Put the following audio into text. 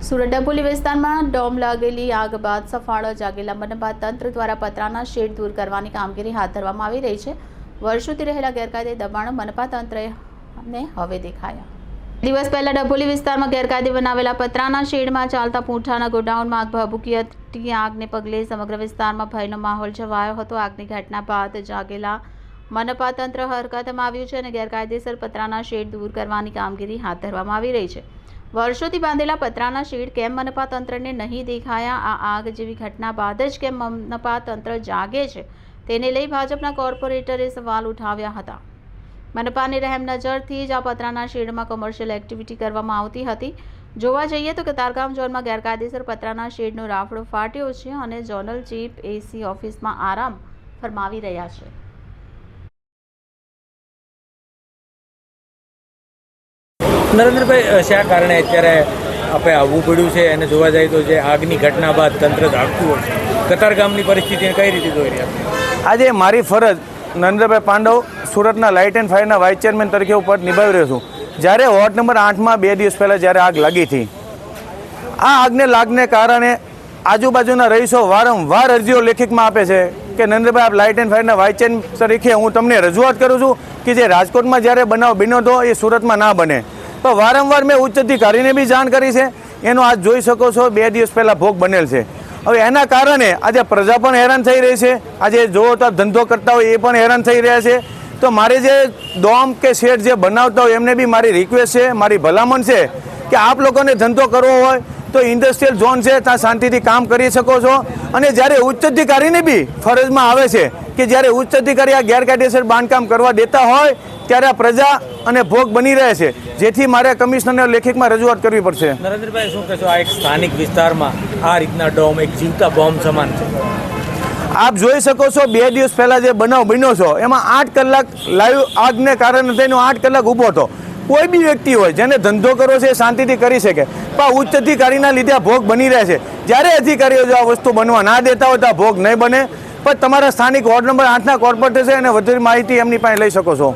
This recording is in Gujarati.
સુરત ડભોલી વિસ્તારમાં ડોમ લાગેલી આગ બાદ સફાળો જાગેલા મનપા તંત્ર દ્વારા પતરાના શેડ દૂર કરવાની કામગીરી હાથ ધરવામાં આવી રહી છે। વર્ષોથી રહેલા ગેરકાયદે દબાણો મનપા તંત્રને હવે દેખાયા। દિવસ પહેલા ડભોલી વિસ્તારમાં ગેરકાયદે બનાવેલા પતરાના શેડમાં ચાલતા પૂંઠાના ગોડાઉનમાં આગ ભભૂકી હતી। આગને પગલે સમગ્ર વિસ્તારમાં ભયનો માહોલ છવાયો હતો। આગની ઘટના બાદ જાગેલા મનપા તંત્ર હરકતમાં આવ્યું છે અને ગેરકાયદેસર પતરાના શેડ દૂર કરવાની કામગીરી હાથ ધરવામાં આવી રહી છે। વર્ષોથી બાંધેલા પતરાના શેડ કેમ મનપા તંત્રને નહીં દેખાયા? આ આગ જેવી ઘટના બાદ જ કેમ મનપા તંત્ર જાગે છે તેને લઈ ભાજપના કોર્પોરેટરે સવાલ ઉઠાવ્યા હતા। મનપાની રહેમ નજરથી જ આ પતરાના શેડમાં કોમર્શિયલ એક્ટિવિટી કરવામાં આવતી હતી। જોવા જઈએ તો કતારગામ ઝોનમાં ગેરકાયદેસર પતરાના શેડનો રાફડો ફાટ્યો છે અને ઝોનલ ચીફ એસી ઓફિસમાં આરામ ફરમાવી રહ્યા છે। નરેન્દ્રભાઈ, શા કારણે અત્યારે આપણે આવવું પડ્યું છે અને જોવા જઈએ તો જે આગની ઘટના બાદ તંત્ર જાગતું હોય છે, કતારગામની પરિસ્થિતિને કઈ રીતે જોઈ રહ્યા? આજે મારી ફરજ નરેન્દ્રભાઈ પાંડવ સુરતના લાઇટ એન્ડ ફાયરના વાઇસ ચેરમેન તરીકે ઉપર નિભાવી રહ્યો છું। જ્યારે વોર્ડ નંબર 8માં 2 દિવસ પહેલાં જ્યારે આગ લાગી હતી, આ આગને લાગને કારણે આજુબાજુના રહીશો વારંવાર અરજીઓ લેખિતમાં આપે છે કે નરેન્દ્રભાઈ આપ લાઇટ એન્ડ ફાયરના વાઇસ ચેરમેન તરીકે હું તમને રજૂઆત કરું છું કે જે રાજકોટમાં જ્યારે બનાવ બન્યો હતો એ સુરતમાં ના બને। તો વારંવાર મેં ઉચ્ચ અધિકારીને બી જાણ કરી છે। એનો આજ જોઈ શકો છો 2 દિવસ પહેલાં ભોગ બનેલ છે। હવે એના કારણે આજે પ્રજા પણ હેરાન થઈ રહી છે। આજે જો તો ધંધો કરતા હોય એ પણ હેરાન થઈ રહ્યા છે। તો મારે જે ડોમ કે શેડ જે બનાવતા હોય એમને બી મારી રિક્વેસ્ટ છે, મારી ભલામણ છે કે આપ લોકોને ધંધો કરવો હોય તો ઇન્ડસ્ટ્રીયલ ઝોન છે, ત્યાં શાંતિથી કામ કરી શકો છો। અને જ્યારે ઉચ્ચ અધિકારીને બી ફરજમાં આવે છે કે જ્યારે ઉચ્ચ અધિકારી આ ગેરકાયદેસર બાંધકામ કરવા દેતા હોય ત્યારે આ પ્રજા અને ભોગ બની રહે છે, જેથી મારે કમિશનરને લેખિતમાં રજૂઆત કરવી પડશે। નરેન્દ્રભાઈ, શું કહેશો? આ એક સ્થાનિક વિસ્તારમાં આ રીતના ડોમ એક જીવતા બોમ્બ સમાન છે। આપ જોઈ શકો છો 2 દિવસ પહેલા જે બનાવ બન્યો છો એમાં 8 કલાક લાઈવ આગને કારણે તેનો 8 કલાક ઊભો હતો। કોઈ બી વ્યક્તિ હોય જેને ધંધો કરવો છે શાંતિથી કરી શકે, પણ ઉચ્ચ અધિકારીના લીધે આ ભોગ બની રહે છે। જ્યારે અધિકારીઓ જો આ વસ્તુ બનવા ના દેતા હોય તો આ ભોગ નહીં બને। પણ તમારા સ્થાનિક વોર્ડ નંબર 8ના કોર્પોરેટર છે અને વધુ માહિતી એમની પાસે લઈ શકો છો।